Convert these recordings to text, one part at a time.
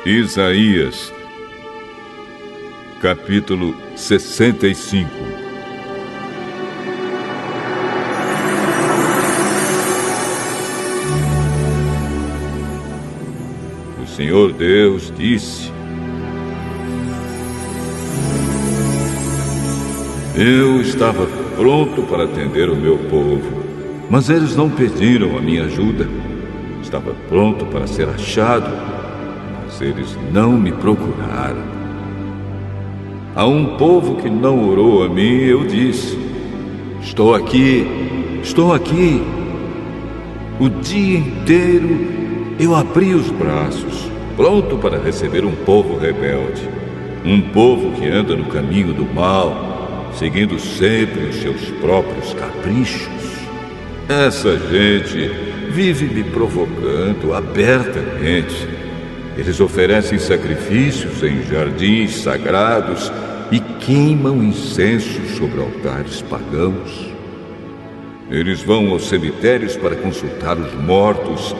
Isaías, capítulo 65. O Senhor Deus disse: eu estava pronto para atender o meu povo, mas eles não pediram a minha ajuda. Estava pronto para ser achado, mas eles não me procuraram. A um povo que não orou a mim, eu disse: estou aqui, estou aqui. O dia inteiro eu abri os braços, pronto para receber um povo rebelde, um povo que anda no caminho do mal, seguindo sempre os seus próprios caprichos. Essa gente vive me provocando abertamente. Eles oferecem sacrifícios em jardins sagrados e queimam incenso sobre altares pagãos. Eles vão aos cemitérios para consultar os mortos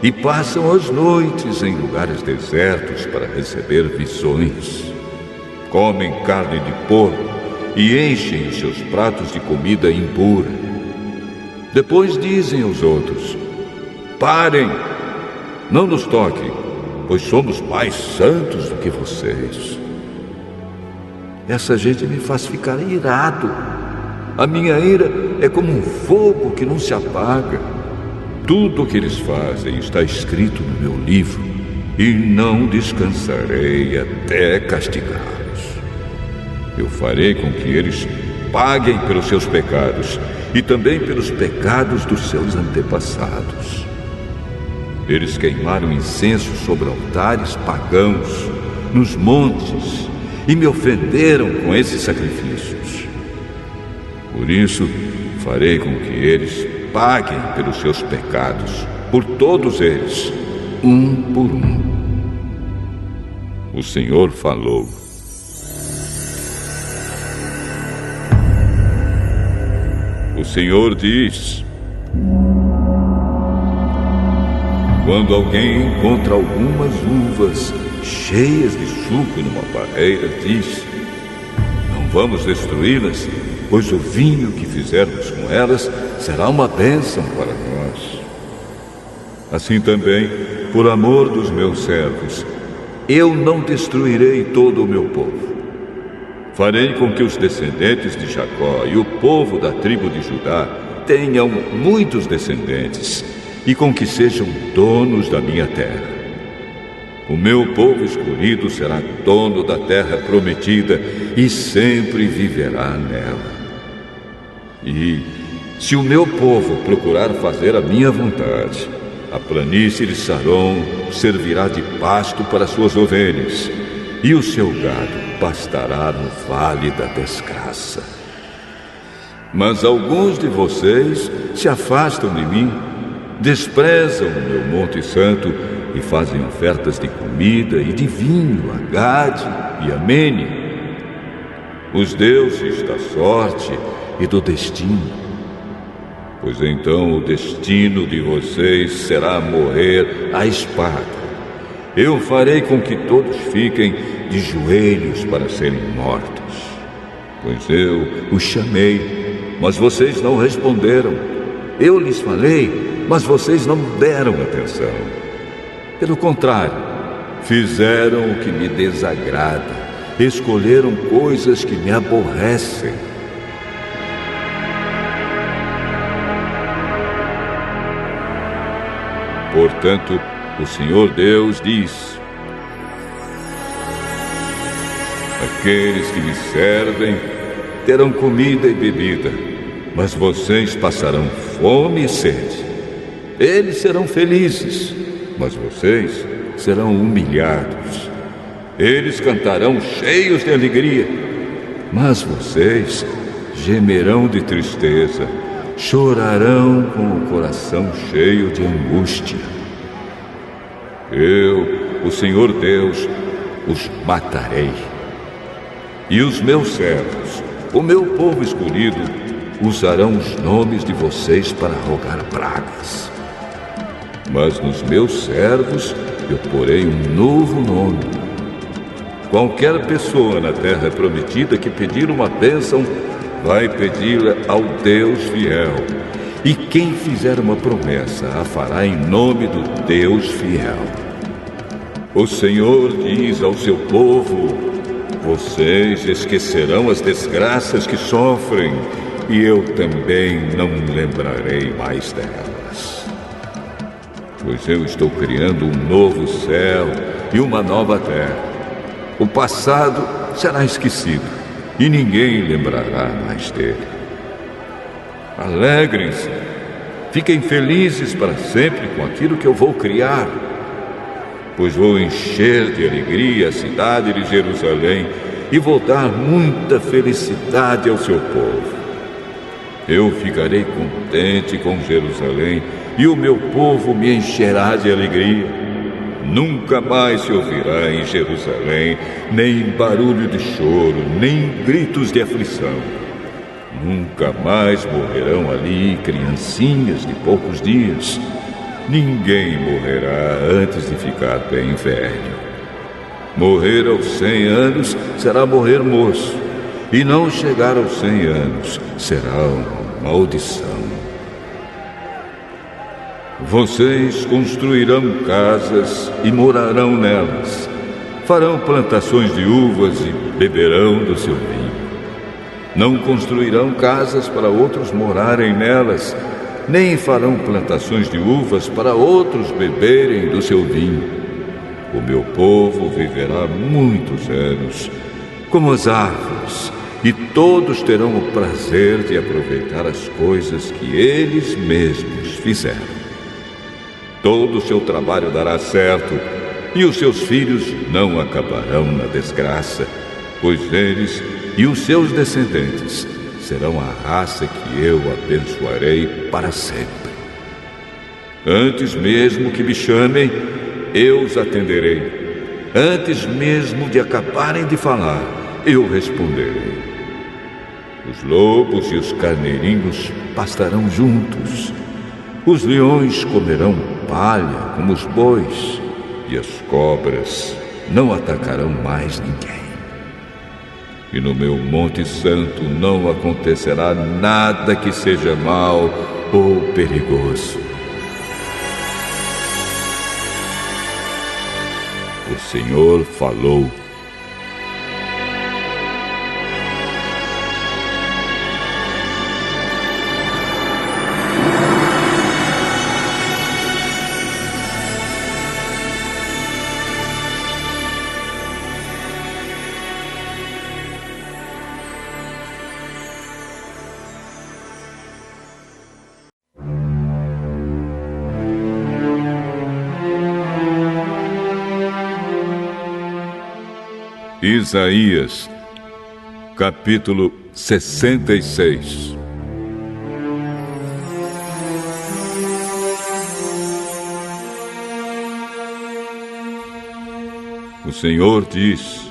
e passam as noites em lugares desertos para receber visões. Comem carne de porco e enchem os seus pratos de comida impura. Depois dizem aos outros: parem, não nos toquem, pois somos mais santos do que vocês. Essa gente me faz ficar irado. A minha ira é como um fogo que não se apaga. Tudo o que eles fazem está escrito no meu livro, e não descansarei até castigá-los. Eu farei com que eles paguem pelos seus pecados e também pelos pecados dos seus antepassados. Eles queimaram incenso sobre altares pagãos, nos montes, e me ofenderam com esses sacrifícios. Por isso, farei com que eles paguem pelos seus pecados, por todos eles, um por um. O Senhor falou. O Senhor diz: quando alguém encontra algumas uvas cheias de suco numa parreira, diz: não vamos destruí-las, pois o vinho que fizermos com elas será uma bênção para nós. Assim também, por amor dos meus servos, eu não destruirei todo o meu povo. Farei com que os descendentes de Jacó e o povo da tribo de Judá tenham muitos descendentes, e com que sejam donos da minha terra. O meu povo escolhido será dono da terra prometida e sempre viverá nela. E, se o meu povo procurar fazer a minha vontade, a planície de Saron servirá de pasto para suas ovelhas, e o seu gado pastará no vale da desgraça. Mas alguns de vocês se afastam de mim, desprezam o meu monte santo e fazem ofertas de comida e de vinho a Gade e a Mene, os deuses da sorte e do destino. Pois então o destino de vocês será morrer à espada. Eu farei com que todos fiquem de joelhos para serem mortos. Pois eu os chamei, mas vocês não responderam. Eu lhes falei, mas vocês não deram atenção. Pelo contrário, fizeram o que me desagrada, escolheram coisas que me aborrecem. Portanto, o Senhor Deus diz: aqueles que me servem terão comida e bebida, mas vocês passarão fome e sede. Eles serão felizes, mas vocês serão humilhados. Eles cantarão cheios de alegria, mas vocês gemerão de tristeza, chorarão com o coração cheio de angústia. Eu, o Senhor Deus, os matarei. E os meus servos, o meu povo escolhido, usarão os nomes de vocês para rogar pragas. Mas nos meus servos eu porei um novo nome. Qualquer pessoa na terra prometida que pedir uma bênção, vai pedi-la ao Deus fiel. E quem fizer uma promessa, a fará em nome do Deus fiel. O Senhor diz ao seu povo: vocês esquecerão as desgraças que sofrem, e eu também não lembrarei mais delas. Pois eu estou criando um novo céu e uma nova terra. O passado será esquecido e ninguém lembrará mais dele. Alegrem-se, fiquem felizes para sempre com aquilo que eu vou criar, pois vou encher de alegria a cidade de Jerusalém e vou dar muita felicidade ao seu povo. Eu ficarei contente com Jerusalém e o meu povo me encherá de alegria. Nunca mais se ouvirá em Jerusalém nem barulho de choro, nem gritos de aflição. Nunca mais morrerão ali criancinhas de poucos dias. Ninguém morrerá antes de ficar bem velho. Morrer aos 100 anos será morrer moço, e não chegar aos 100 anos será uma maldição. Vocês construirão casas e morarão nelas. Farão plantações de uvas e beberão do seu vinho. Não construirão casas para outros morarem nelas, nem farão plantações de uvas para outros beberem do seu vinho. O meu povo viverá muitos anos, como as árvores, e todos terão o prazer de aproveitar as coisas que eles mesmos fizeram. Todo o seu trabalho dará certo, e os seus filhos não acabarão na desgraça, pois eles e os seus descendentes serão a raça que eu abençoarei para sempre. Antes mesmo que me chamem, eu os atenderei. Antes mesmo de acabarem de falar, eu responderei. Os lobos e os carneirinhos pastarão juntos. Os leões comerão palha como os bois, e as cobras não atacarão mais ninguém. E no meu Monte Santo não acontecerá nada que seja mal ou perigoso. O Senhor falou. Isaías, capítulo 66. O Senhor diz: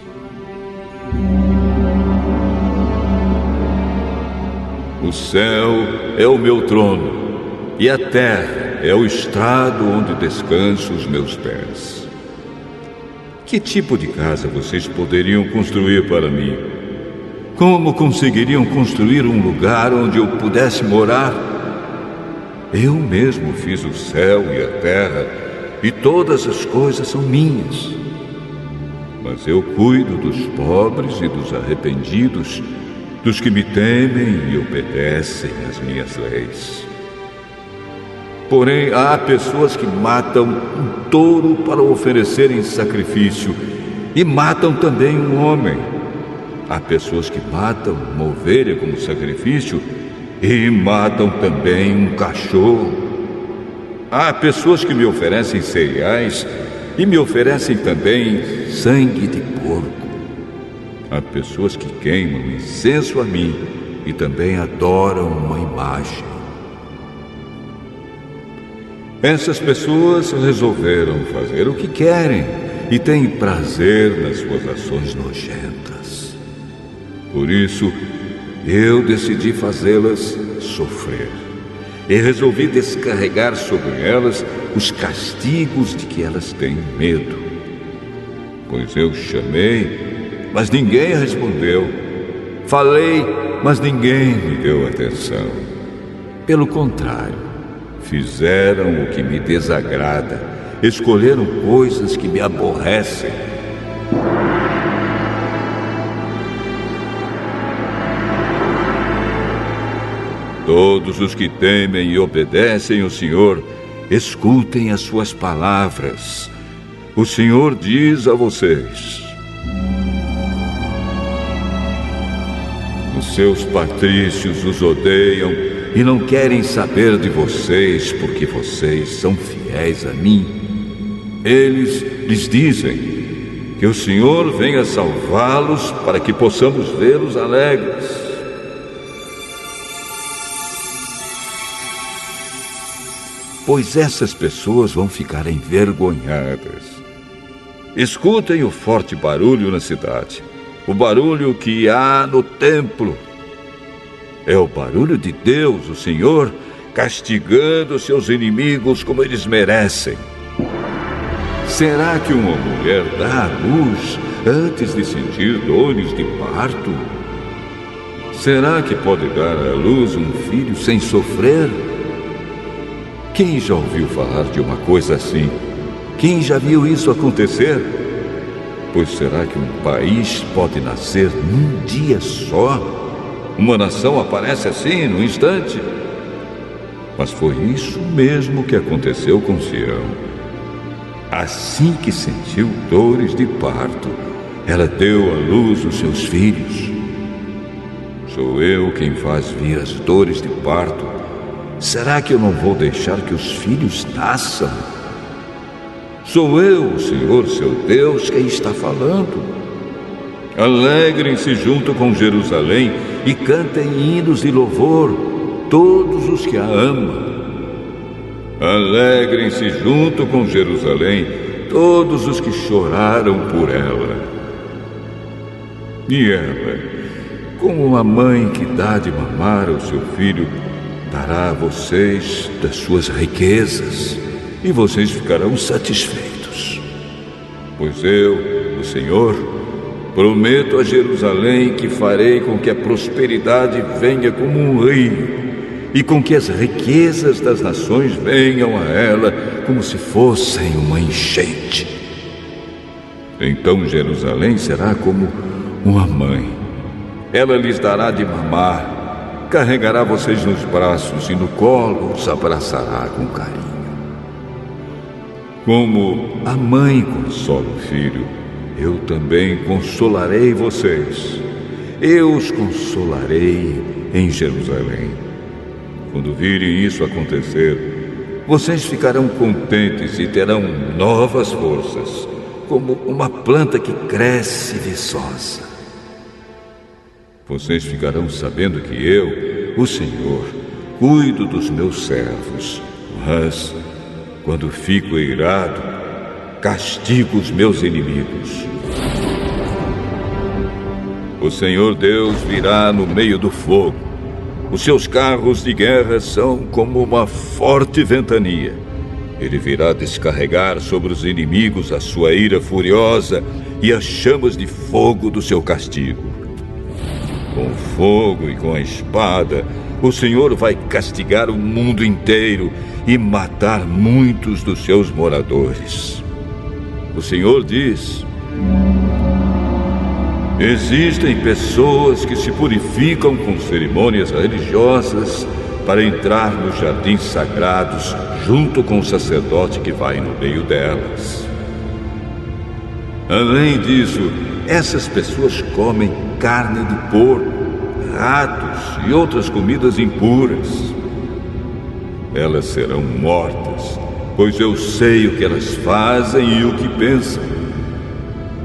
o céu é o meu trono, e a terra é o estrado onde descanso os meus pés. Que tipo de casa vocês poderiam construir para mim? Como conseguiriam construir um lugar onde eu pudesse morar? Eu mesmo fiz o céu e a terra, e todas as coisas são minhas. Mas eu cuido dos pobres e dos arrependidos, dos que me temem e obedecem às minhas leis. Porém, há pessoas que matam um touro para oferecer em sacrifício e matam também um homem. Há pessoas que matam uma ovelha como sacrifício e matam também um cachorro. Há pessoas que me oferecem cereais e me oferecem também sangue de porco. Há pessoas que queimam incenso a mim e também adoram uma imagem. Essas pessoas resolveram fazer o que querem e têm prazer nas suas ações nojentas. Por isso, eu decidi fazê-las sofrer. e resolvi descarregar sobre elas os castigos de que elas têm medo. Pois eu chamei, mas ninguém respondeu. Falei, mas ninguém me deu atenção. Pelo contrário, fizeram o que me desagrada, escolheram coisas que me aborrecem. Todos os que temem e obedecem o Senhor, escutem as suas palavras. O Senhor diz a vocês: os seus patrícios os odeiam e não querem saber de vocês porque vocês são fiéis a mim. Eles lhes dizem que o Senhor venha salvá-los para que possamos vê-los alegres. Pois essas pessoas vão ficar envergonhadas. Escutem o forte barulho na cidade, o barulho que há no templo. É o barulho de Deus, o Senhor, castigando seus inimigos como eles merecem. Será que uma mulher dá à luz antes de sentir dores de parto? Será que pode dar à luz um filho sem sofrer? Quem já ouviu falar de uma coisa assim? Quem já viu isso acontecer? Pois será que um país pode nascer num dia só? Uma nação aparece assim, num instante? Mas foi isso mesmo que aconteceu com Sião. Assim que sentiu dores de parto, ela deu à luz os seus filhos. Sou eu quem faz vir as dores de parto. Será que eu não vou deixar que os filhos nasçam? Sou eu, o Senhor, seu Deus, quem está falando. Alegrem-se junto com Jerusalém e cantem hinos de louvor, todos os que a amam. Alegrem-se junto com Jerusalém, todos os que choraram por ela. E ela, como uma mãe que dá de mamar ao seu filho, dará a vocês das suas riquezas, e vocês ficarão satisfeitos. Pois eu, o Senhor, prometo a Jerusalém que farei com que a prosperidade venha como um rio, e com que as riquezas das nações venham a ela como se fossem uma enchente. Então Jerusalém será como uma mãe. Ela lhes dará de mamar, carregará vocês nos braços e no colo os abraçará com carinho. Como a mãe consola o filho, eu também consolarei vocês. Eu os consolarei em Jerusalém. Quando virem isso acontecer, vocês ficarão contentes e terão novas forças, como uma planta que cresce viçosa. Vocês ficarão sabendo que eu, o Senhor, cuido dos meus servos, mas, quando fico irado, castigo os meus inimigos. O Senhor Deus virá no meio do fogo. Os seus carros de guerra são como uma forte ventania. Ele virá descarregar sobre os inimigos a sua ira furiosa e as chamas de fogo do seu castigo. Com o fogo e com a espada, o Senhor vai castigar o mundo inteiro e matar muitos dos seus moradores. O Senhor diz: existem pessoas que se purificam com cerimônias religiosas para entrar nos jardins sagrados junto com o sacerdote que vai no meio delas. Além disso, essas pessoas comem carne de porco, ratos e outras comidas impuras. Elas serão mortas, pois eu sei o que elas fazem e o que pensam.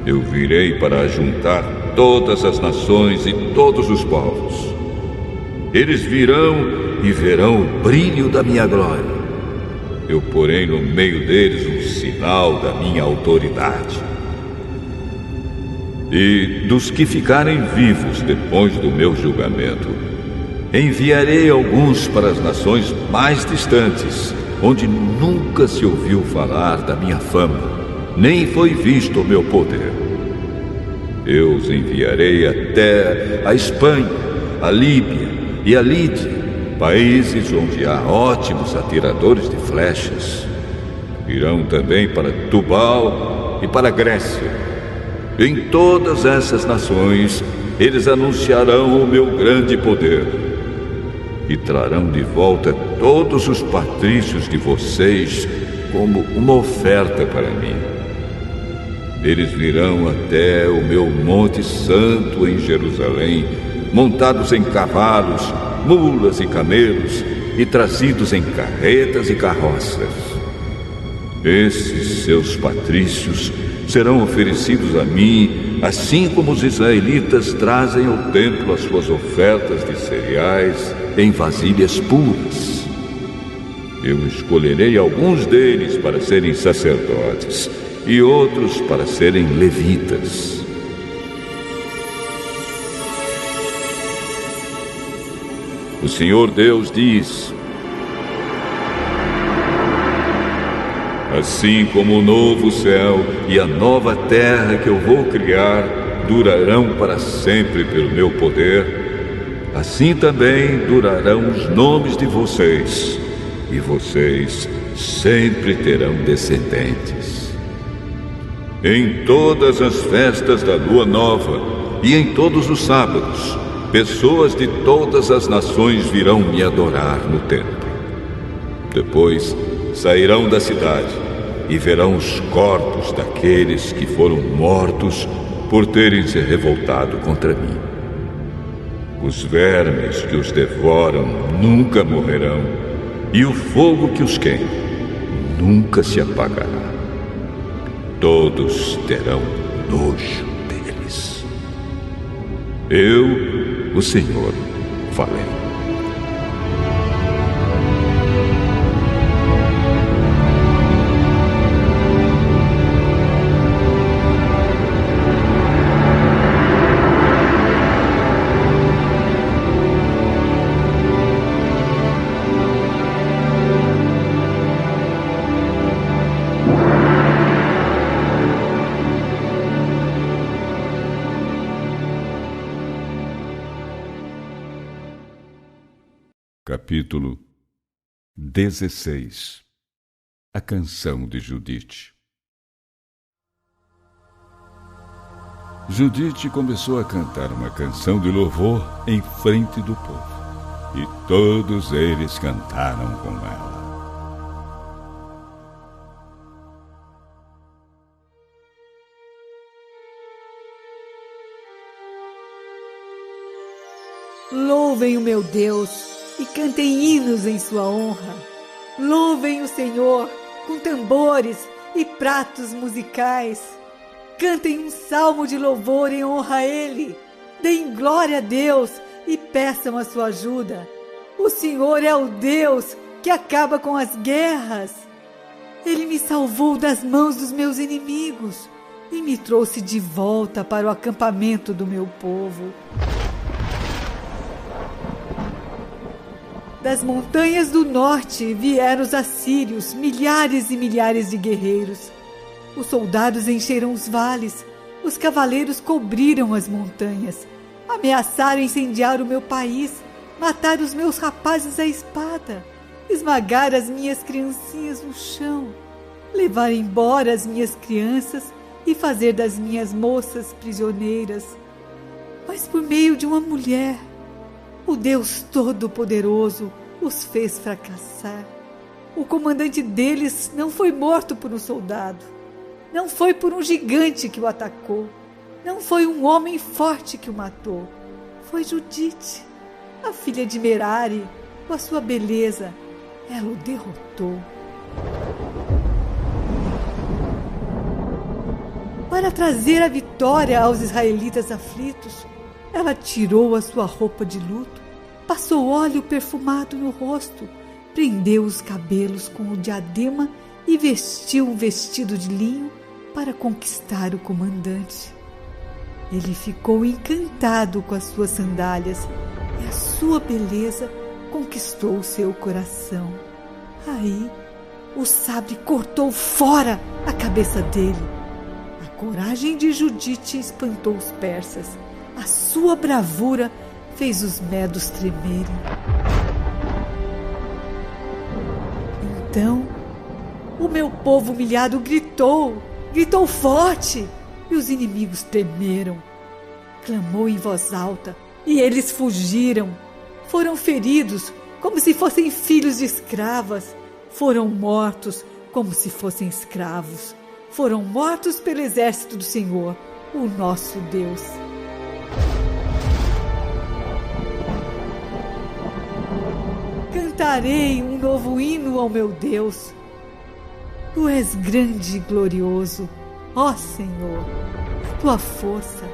Eu virei para juntar todas as nações e todos os povos. Eles virão e verão o brilho da minha glória. Eu porei no meio deles um sinal da minha autoridade. E dos que ficarem vivos depois do meu julgamento, Enviarei alguns para as nações mais distantes, onde nunca se ouviu falar da minha fama, nem foi visto o meu poder. Eu os enviarei até a Espanha, a Líbia e a Lídia, países onde há ótimos atiradores de flechas. Irão também para Tubal e para a Grécia. Em todas essas nações, eles anunciarão o meu grande poder e trarão de volta todos os patrícios de vocês como uma oferta para mim. Eles virão até o meu Monte Santo em Jerusalém, montados em cavalos, mulas e camelos, e trazidos em carretas e carroças. Esses seus patrícios serão oferecidos a mim, assim como os israelitas trazem ao templo as suas ofertas de cereais em vasilhas puras. Eu escolherei alguns deles para serem sacerdotes e outros para serem levitas. O Senhor Deus diz: assim como o novo céu e a nova terra que eu vou criar durarão para sempre pelo meu poder, assim também durarão os nomes de vocês, e vocês sempre terão descendentes. Em todas as festas da lua nova e em todos os sábados, pessoas de todas as nações virão me adorar no templo. Depois sairão da cidade e verão os corpos daqueles que foram mortos por terem se revoltado contra mim. Os vermes que os devoram nunca morrerão, e o fogo que os queima nunca se apagará. Todos terão nojo deles. Eu, o Senhor, falei. Capítulo 16. A canção de Judite. Judite começou a cantar uma canção de louvor em frente do povo, e todos eles cantaram com ela. Louvem o meu Deus e cantem hinos em sua honra. Louvem o Senhor com tambores e pratos musicais. Cantem um salmo de louvor em honra a Ele. Deem glória a Deus e peçam a sua ajuda. O Senhor é o Deus que acaba com as guerras. Ele me salvou das mãos dos meus inimigos e me trouxe de volta para o acampamento do meu povo. Das montanhas do norte vieram os assírios, milhares e milhares de guerreiros. Os soldados encheram os vales, os cavaleiros cobriram as montanhas, ameaçaram incendiar o meu país, matar os meus rapazes à espada, esmagar as minhas criancinhas no chão, levar embora as minhas crianças e fazer das minhas moças prisioneiras. Mas por meio de uma mulher, o Deus Todo-Poderoso os fez fracassar. O comandante deles não foi morto por um soldado. Não foi por um gigante que o atacou. Não foi um homem forte que o matou. Foi Judite, a filha de Merari. Com a sua beleza, ela o derrotou. Para trazer a vitória aos israelitas aflitos, ela tirou a sua roupa de luto, passou óleo perfumado no rosto, prendeu os cabelos com o diadema e vestiu um vestido de linho para conquistar o comandante. Ele ficou encantado com as suas sandálias e a sua beleza conquistou seu coração. Aí, o sabre cortou fora a cabeça dele. A coragem de Judite espantou os persas. A sua bravura fez os medos tremerem. Então, o meu povo humilhado gritou forte, e os inimigos tremeram. Clamou em voz alta, e eles fugiram. Foram feridos como se fossem filhos de escravas. Foram mortos como se fossem escravos. Foram mortos pelo exército do Senhor, o nosso Deus. Cantarei um novo hino ao meu Deus. Tu és grande e glorioso, ó Senhor. A tua força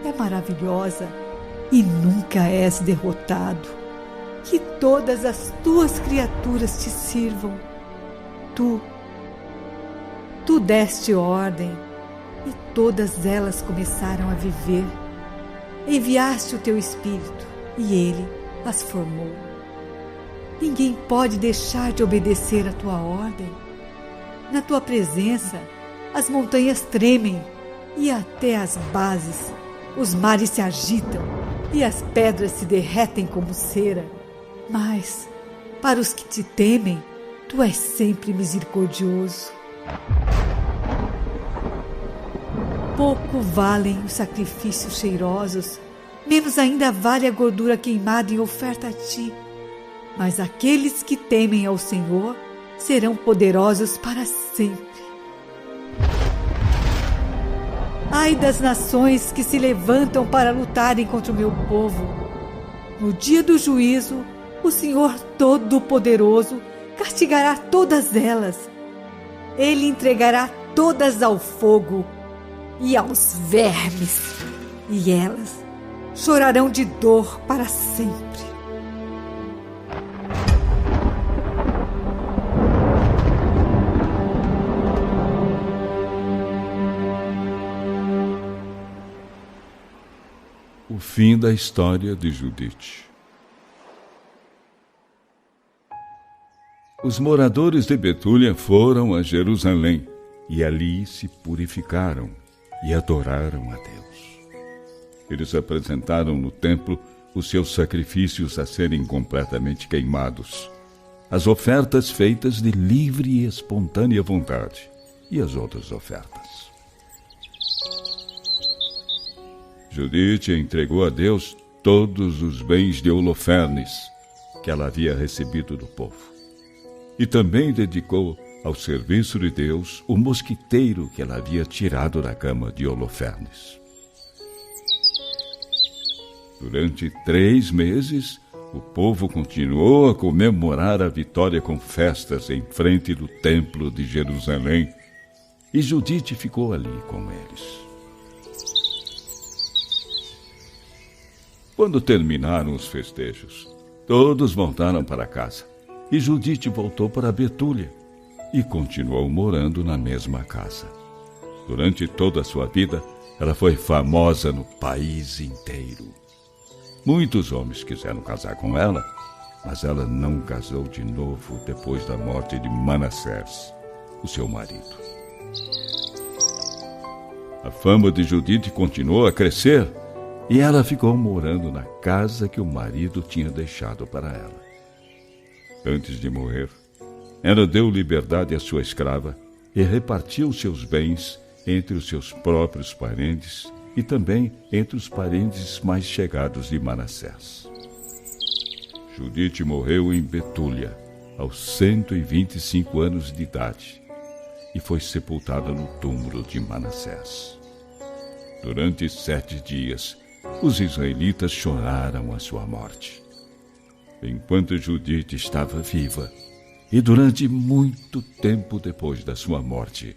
é maravilhosa e nunca és derrotado. Que todas as tuas criaturas te sirvam. Tu deste ordem e todas elas começaram a viver. Enviaste o teu Espírito e ele as formou. Ninguém pode deixar de obedecer a tua ordem. Na tua presença, as montanhas tremem e até as bases. Os mares se agitam e as pedras se derretem como cera. Mas, para os que te temem, tu és sempre misericordioso. Pouco valem os sacrifícios cheirosos, menos ainda vale a gordura queimada em oferta a ti. Mas aqueles que temem ao Senhor serão poderosos para sempre. Ai das nações que se levantam para lutarem contra o meu povo. No dia do juízo, o Senhor Todo-Poderoso castigará todas elas. Ele entregará todas ao fogo e aos vermes, e elas chorarão de dor para sempre. O fim da história de Judite. Os moradores de Betúlia foram a Jerusalém e ali se purificaram e adoraram a Deus. Eles apresentaram no templo os seus sacrifícios a serem completamente queimados, as ofertas feitas de livre e espontânea vontade e as outras ofertas. Judite entregou a Deus todos os bens de Holofernes que ela havia recebido do povo. E também dedicou ao serviço de Deus o mosquiteiro que ela havia tirado da cama de Holofernes. Durante 3 meses, o povo continuou a comemorar a vitória com festas em frente do templo de Jerusalém, e Judite ficou ali com eles. Quando terminaram os festejos, todos voltaram para casa, e Judite voltou para Betúlia e continuou morando na mesma casa. Durante toda a sua vida, ela foi famosa no país inteiro. Muitos homens quiseram casar com ela, mas ela não casou de novo depois da morte de Manassés, o seu marido. A fama de Judite continuou a crescer e ela ficou morando na casa que o marido tinha deixado para ela. Antes de morrer, ela deu liberdade à sua escrava e repartiu seus bens entre os seus próprios parentes e também entre os parentes mais chegados de Manassés. Judite morreu em Betúlia, aos 125 anos de idade, e foi sepultada no túmulo de Manassés. Durante 7 dias, os israelitas choraram a sua morte. Enquanto Judite estava viva, e durante muito tempo depois da sua morte,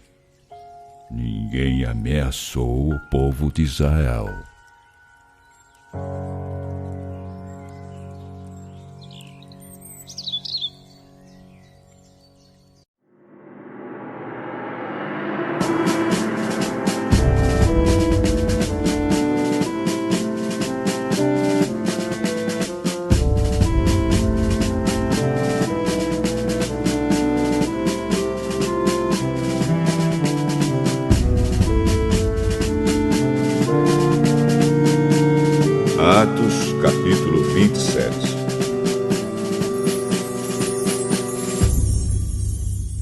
ninguém ameaçou o povo de Israel.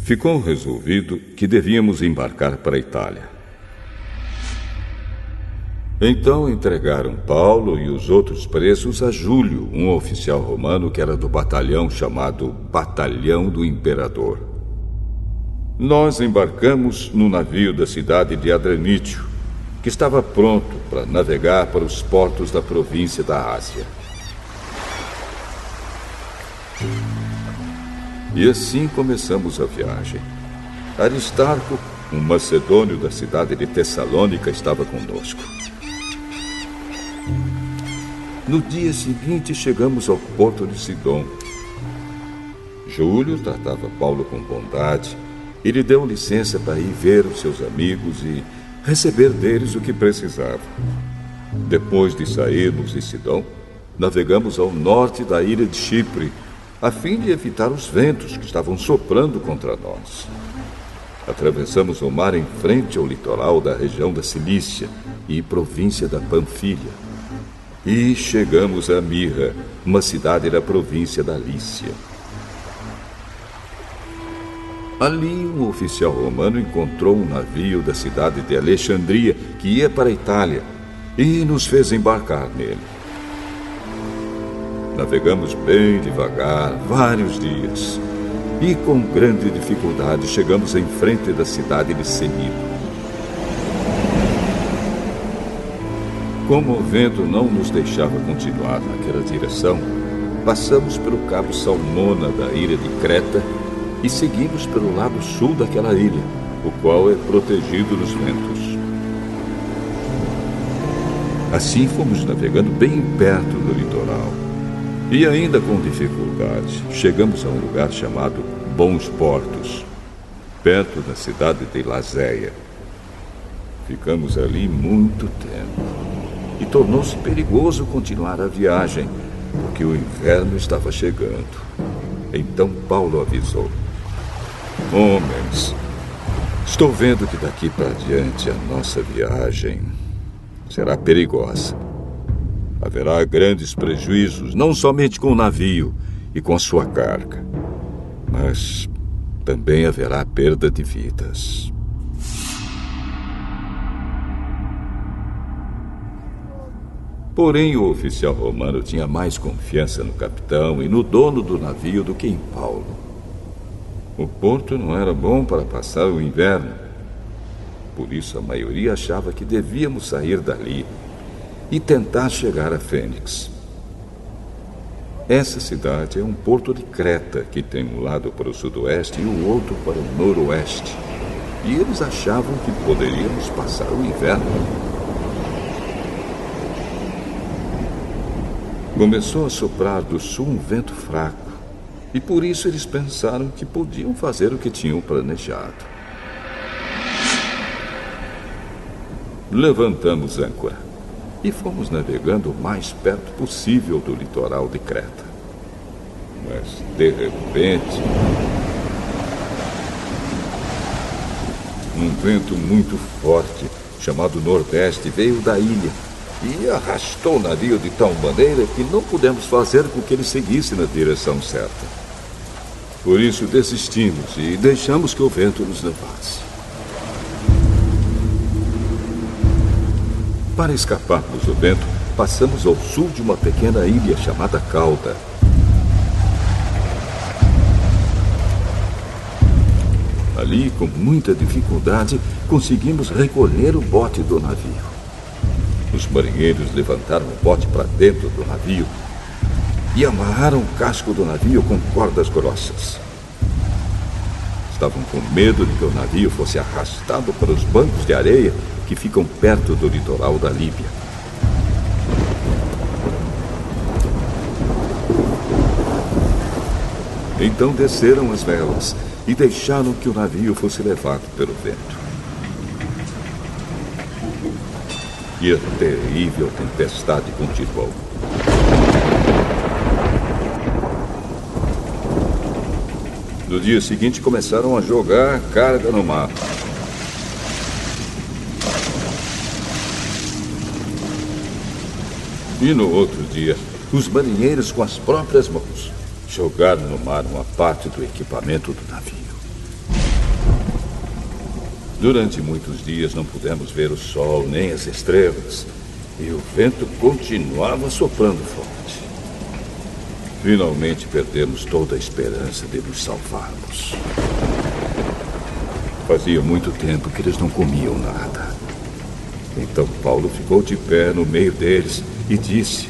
ficou resolvido que devíamos embarcar para a Itália. Então entregaram Paulo e os outros presos a Júlio, um oficial romano que era do batalhão chamado Batalhão do Imperador. Nós embarcamos no navio da cidade de Adramítio, que estava pronto para navegar para os portos da província da Ásia. E assim começamos a viagem. Aristarco, um macedônio da cidade de Tessalônica, estava conosco. No dia seguinte, chegamos ao porto de Sidom. Júlio tratava Paulo com bondade e lhe deu licença para ir ver os seus amigos e receber deles o que precisava. Depois de sairmos de Sidom, navegamos ao norte da ilha de Chipre, a fim de evitar os ventos que estavam soprando contra nós. Atravessamos o mar em frente ao litoral da região da Cilícia e província da Panfilha. E chegamos a Mirra, uma cidade da província da Lícia. Ali, um oficial romano encontrou um navio da cidade de Alexandria que ia para a Itália e nos fez embarcar nele. Navegamos bem devagar, vários dias, e com grande dificuldade chegamos em frente da cidade de Cnido. Como o vento não nos deixava continuar naquela direção, passamos pelo Cabo Salmona da ilha de Creta e seguimos pelo lado sul daquela ilha, o qual é protegido dos ventos. Assim fomos navegando bem perto do litoral. E ainda com dificuldade, chegamos a um lugar chamado Bons Portos, perto da cidade de Lazéia. Ficamos ali muito tempo. E tornou-se perigoso continuar a viagem, porque o inverno estava chegando. Então Paulo avisou: homens, estou vendo que daqui para diante a nossa viagem será perigosa. Haverá grandes prejuízos, não somente com o navio e com a sua carga, mas também haverá perda de vidas. Porém, o oficial romano tinha mais confiança no capitão e no dono do navio do que em Paulo. O porto não era bom para passar o inverno. Por isso, a maioria achava que devíamos sair dali e tentar chegar a Fênix. Essa cidade é um porto de Creta, que tem um lado para o sudoeste e o outro para o noroeste. E eles achavam que poderíamos passar o inverno ali. Começou a soprar do sul um vento fraco, e por isso eles pensaram que podiam fazer o que tinham planejado. Levantamos âncora e fomos navegando o mais perto possível do litoral de Creta. Mas, de repente, um vento muito forte, chamado Nordeste, veio da ilha e arrastou o navio de tal maneira que não pudemos fazer com que ele seguisse na direção certa. Por isso desistimos e deixamos que o vento nos levasse. Para escaparmos do vento, passamos ao sul de uma pequena ilha chamada Cauda. Ali, com muita dificuldade, conseguimos recolher o bote do navio. Os marinheiros levantaram o bote para dentro do navio e amarraram o casco do navio com cordas grossas. Estavam com medo de que o navio fosse arrastado para os bancos de areia que ficam perto do litoral da Líbia. Então desceram as velas e deixaram que o navio fosse levado pelo vento. E a terrível tempestade continuou. No dia seguinte começaram a jogar carga no mar. E no outro dia, os marinheiros com as próprias mãos jogaram no mar uma parte do equipamento do navio. Durante muitos dias não pudemos ver o sol nem as estrelas, e o vento continuava soprando forte. Finalmente perdemos toda a esperança de nos salvarmos. Fazia muito tempo que eles não comiam nada. Então Paulo ficou de pé no meio deles e disse: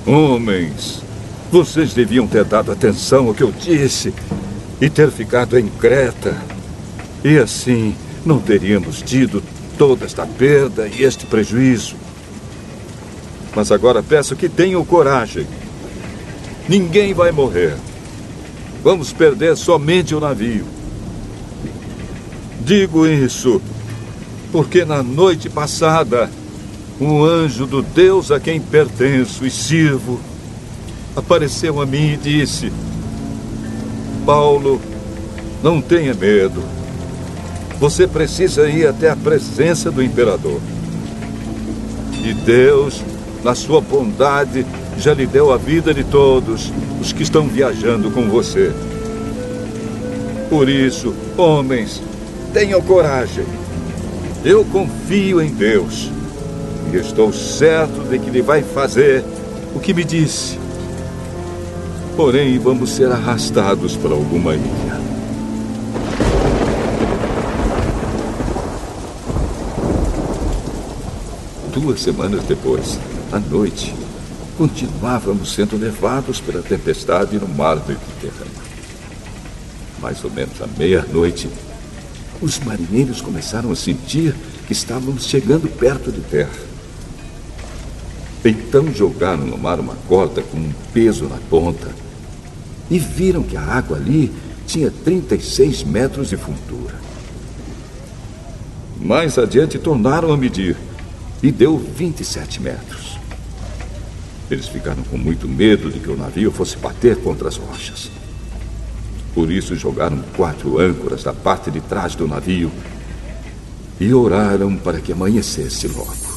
Homens, vocês deviam ter dado atenção ao que eu disse e ter ficado em Creta. E assim não teríamos tido toda esta perda e este prejuízo. Mas agora peço que tenham coragem. Ninguém vai morrer. Vamos perder somente o navio. Digo isso porque na noite passada, um anjo do Deus a quem pertenço e sirvo apareceu a mim e disse: Paulo, não tenha medo. Você precisa ir até a presença do imperador. E Deus, na sua bondade, já lhe deu a vida de todos os que estão viajando com você. Por isso, homens, tenham coragem. Eu confio em Deus e estou certo de que Ele vai fazer o que me disse. Porém, vamos ser arrastados para alguma ilha. Duas semanas depois, à noite, continuávamos sendo levados pela tempestade no mar Mediterrâneo. Mais ou menos à meia-noite, os marinheiros começaram a sentir que estávamos chegando perto de terra. Então jogaram no mar uma corda com um peso na ponta e viram que a água ali tinha 36 metros de fundura. Mais adiante tornaram a medir e deu 27 metros. Eles ficaram com muito medo de que o navio fosse bater contra as rochas. Por isso jogaram 4 âncoras da parte de trás do navio e oraram para que amanhecesse logo.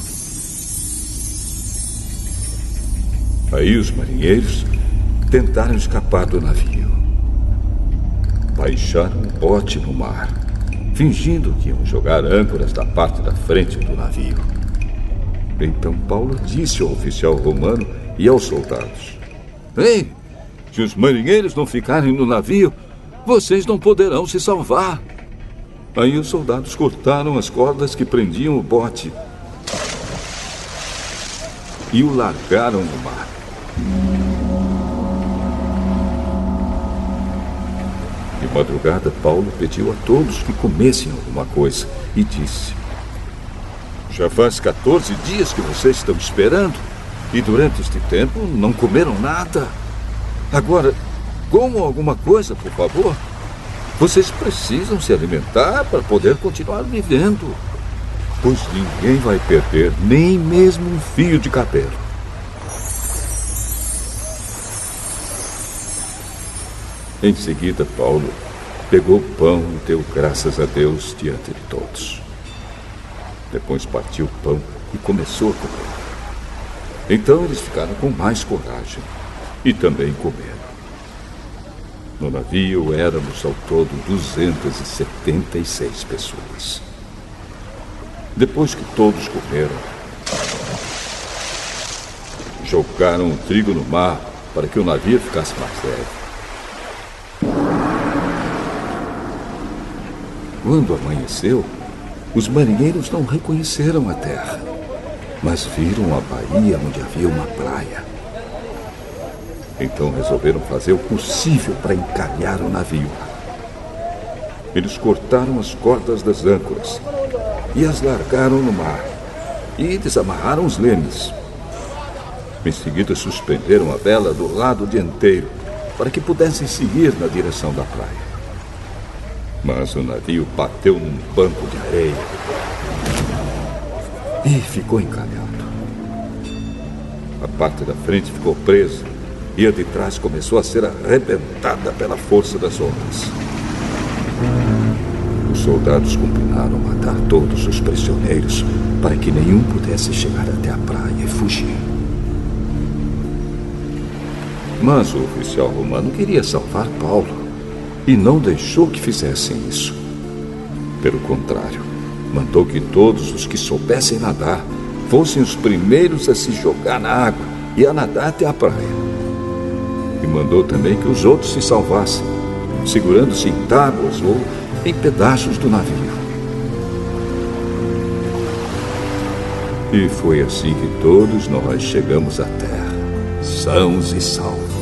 Aí os marinheiros tentaram escapar do navio. Baixaram um bote no mar, fingindo que iam jogar âncoras da parte da frente do navio. Então Paulo disse ao oficial romano e aos soldados: Ei, se os marinheiros não ficarem no navio, vocês não poderão se salvar. Aí os soldados cortaram as cordas que prendiam o bote e o largaram no mar. De madrugada, Paulo pediu a todos que comessem alguma coisa e disse: Já faz 14 dias que vocês estão esperando e durante este tempo não comeram nada. Agora, comam alguma coisa, por favor. Vocês precisam se alimentar para poder continuar vivendo, pois ninguém vai perder nem mesmo um fio de cabelo. Em seguida, Paulo pegou o pão e deu graças a Deus diante de todos. Depois partiu o pão e começou a comer. Então eles ficaram com mais coragem e também comeram. No navio éramos ao todo 276 pessoas. Depois que todos comeram, jogaram o trigo no mar para que o navio ficasse mais leve. Quando amanheceu, os marinheiros não reconheceram a terra, mas viram a baía onde havia uma praia. Então resolveram fazer o possível para encalhar o navio. Eles cortaram as cordas das âncoras e as largaram no mar e desamarraram os lemes. Em seguida suspenderam a vela do lado dianteiro para que pudessem seguir na direção da praia. Mas o navio bateu num banco de areia e ficou encalhado. A parte da frente ficou presa e a de trás começou a ser arrebentada pela força das ondas. Os soldados combinaram matar todos os prisioneiros para que nenhum pudesse chegar até a praia e fugir. Mas o oficial romano queria salvar Paulo e não deixou que fizessem isso. Pelo contrário, mandou que todos os que soubessem nadar fossem os primeiros a se jogar na água e a nadar até a praia. E mandou também que os outros se salvassem, segurando-se em tábuas ou em pedaços do navio. E foi assim que todos nós chegamos à terra, sãos e salvos.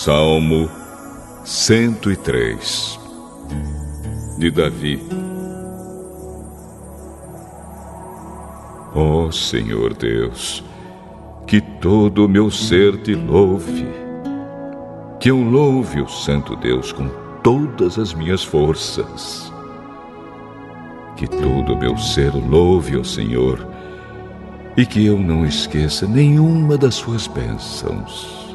Salmo 103, de Davi. Ó Senhor Deus, que todo o meu ser te louve, que eu louve o Santo Deus com todas as minhas forças. Que todo o meu ser louve o Senhor e que eu não esqueça nenhuma das suas bênçãos.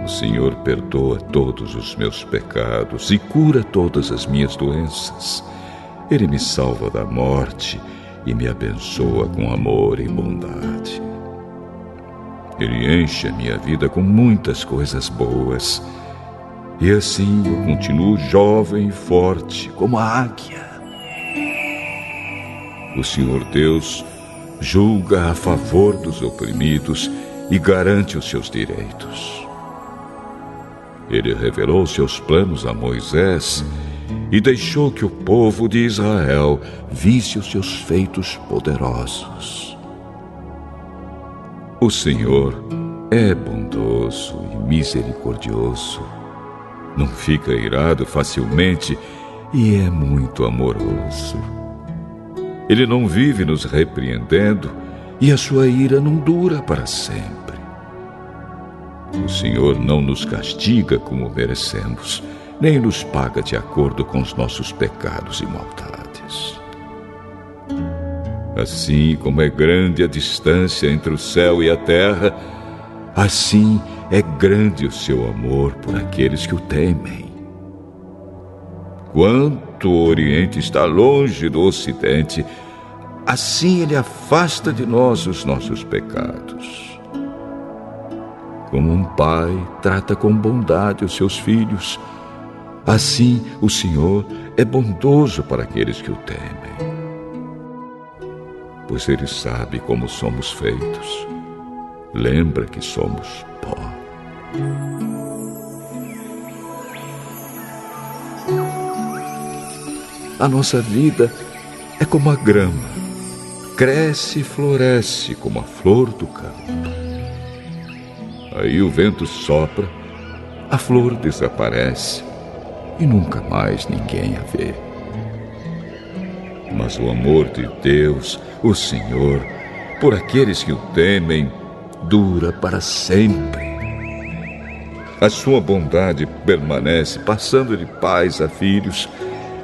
O Senhor perdoa todos os meus pecados e cura todas as minhas doenças. Ele me salva da morte e me abençoa com amor e bondade. Ele enche a minha vida com muitas coisas boas. E assim eu continuo jovem e forte como a águia. O Senhor Deus julga a favor dos oprimidos e garante os seus direitos. Ele revelou seus planos a Moisés e deixou que o povo de Israel visse os seus feitos poderosos. O Senhor é bondoso e misericordioso, não fica irado facilmente e é muito amoroso. Ele não vive nos repreendendo e a sua ira não dura para sempre. O Senhor não nos castiga como merecemos, nem nos paga de acordo com os nossos pecados e maldades. Assim como é grande a distância entre o céu e a terra, assim é grande o seu amor por aqueles que o temem. Quanto o Oriente está longe do Ocidente, assim ele afasta de nós os nossos pecados. Como um pai trata com bondade os seus filhos, assim o Senhor é bondoso para aqueles que o temem. Pois Ele sabe como somos feitos. Lembra que somos pó. A nossa vida é como a grama, cresce e floresce como a flor do campo. Aí o vento sopra, a flor desaparece e nunca mais ninguém a vê. Mas o amor de Deus, o Senhor, por aqueles que o temem, dura para sempre. A sua bondade permanece, passando de pais a filhos,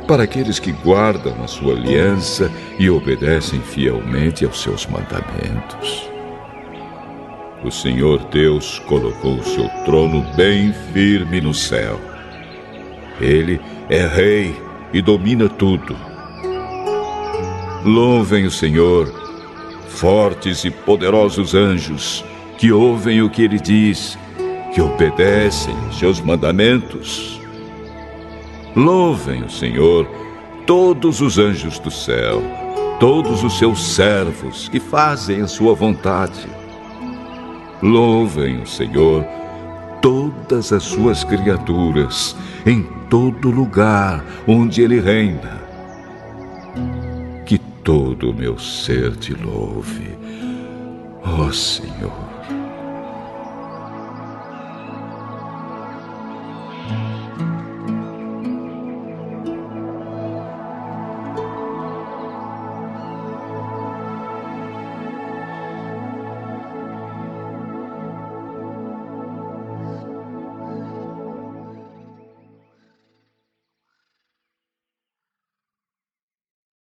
para aqueles que guardam a sua aliança e obedecem fielmente aos seus mandamentos. O Senhor Deus colocou o seu trono bem firme no céu. Ele é rei e domina tudo. Louvem o Senhor, fortes e poderosos anjos, que ouvem o que Ele diz, que obedecem os seus mandamentos. Louvem o Senhor, todos os anjos do céu, todos os seus servos que fazem a sua vontade. Louvem o Senhor, todas as suas criaturas, em todo lugar onde Ele reina. Que todo o meu ser te louve, ó Senhor.